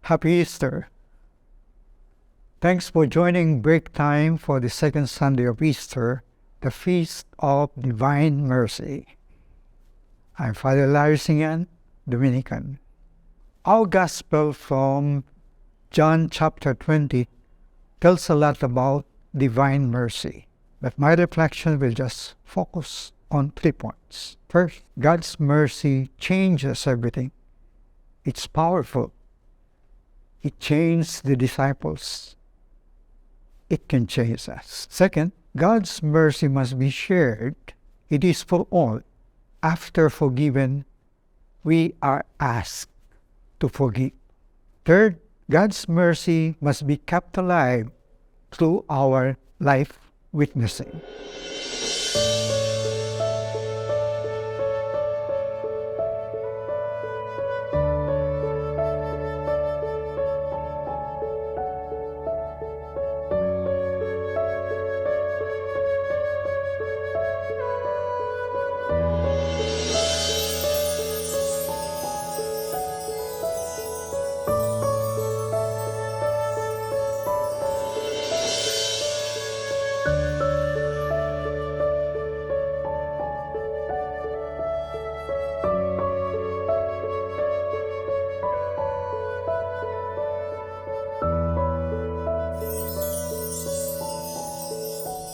Happy Easter. Thanks for joining break time for the second Sunday of Easter, the Feast of Divine Mercy. I'm Father Hilario Siñgian, Dominican. Our Gospel from John chapter 20 tells a lot about divine mercy, but my reflection will just focus on 3 points. First, God's mercy changes everything. It's powerful. It changed the disciples. It can change us. Second, God's mercy must be shared. It is for all. After forgiven, we are asked to forgive. Third, God's mercy must be kept alive through our life witnessing.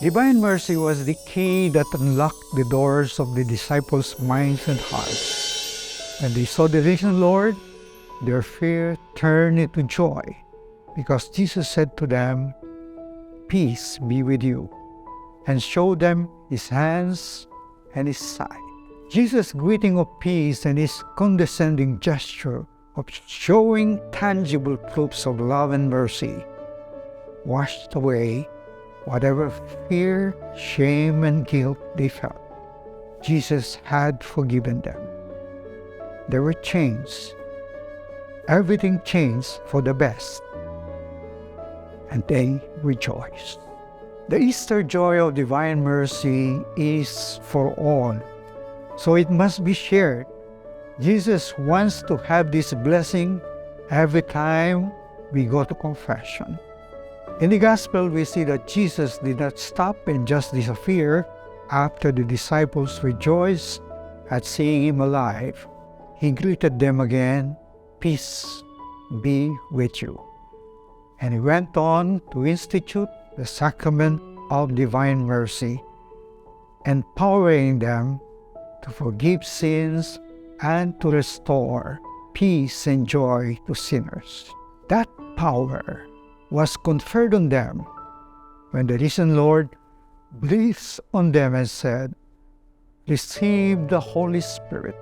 Divine mercy was the key that unlocked the doors of the disciples' minds and hearts. When they saw the risen Lord, their fear turned into joy, because Jesus said to them, "Peace be with you," and showed them his hands and his side. Jesus' greeting of peace and his condescending gesture of showing tangible proofs of love and mercy washed away whatever fear, shame, and guilt they felt. Jesus had forgiven them. There were changes. Everything changed for the best. And they rejoiced. The Easter joy of divine mercy is for all, so it must be shared. Jesus wants to have this blessing every time we go to confession. In the Gospel, we see that Jesus did not stop and just disappear after the disciples rejoiced at seeing him alive. He greeted them again, "Peace be with you." And he went on to institute the sacrament of divine mercy, empowering them to forgive sins and to restore peace and joy to sinners. That power was conferred on them when the risen Lord breathed on them and said, "Receive the Holy Spirit.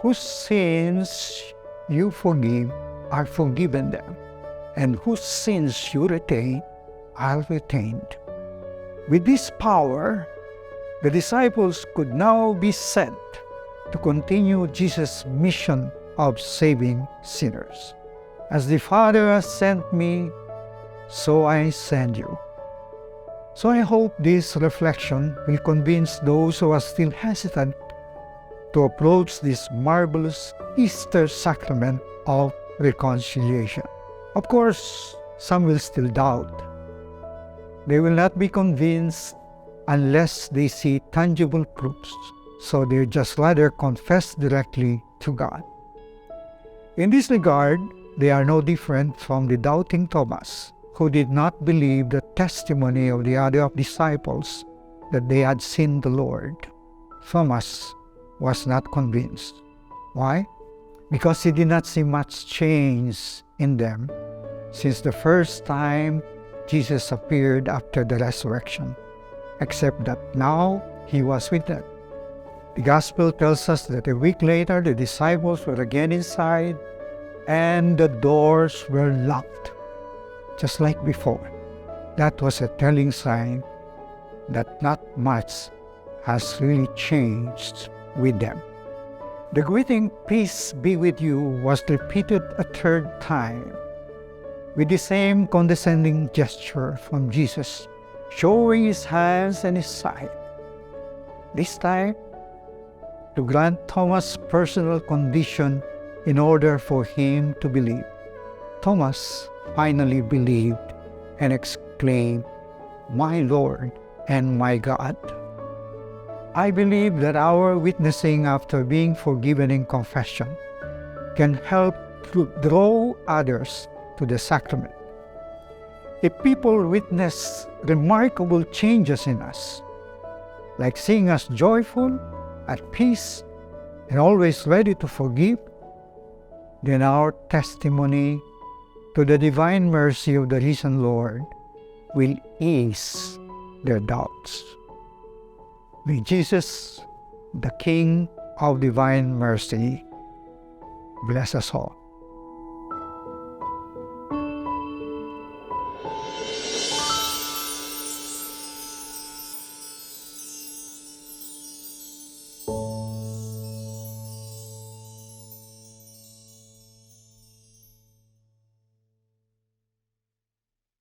Whose sins you forgive are forgiven them, and whose sins you retain are retained." With this power, the disciples could now be sent to continue Jesus' mission of saving sinners. "As the Father has sent me, so I send you." So I hope this reflection will convince those who are still hesitant to approach this marvelous Easter sacrament of reconciliation. Of course, some will still doubt. They will not be convinced unless they see tangible proofs, so they just rather confess directly to God. In this regard, they are no different from the doubting Thomas, who did not believe the testimony of the other disciples that they had seen the Lord. Thomas was not convinced. Why? Because he did not see much change in them since the first time Jesus appeared after the resurrection, except that now he was with them. The Gospel tells us that a week later the disciples were again inside, and the doors were locked, just like before. That was a telling sign that not much has really changed with them. The greeting, "Peace be with you," was repeated a third time, with the same condescending gesture from Jesus, showing his hands and his side. This time, to grant Thomas' personal condition in order for him to believe. Thomas finally believed and exclaimed, "My Lord and my God." I believe that our witnessing after being forgiven in confession can help to draw others to the sacrament. If people witness remarkable changes in us, like seeing us joyful, at peace, and always ready to forgive, then our testimony to the divine mercy of the risen Lord will ease their doubts. May Jesus, the King of divine mercy, bless us all.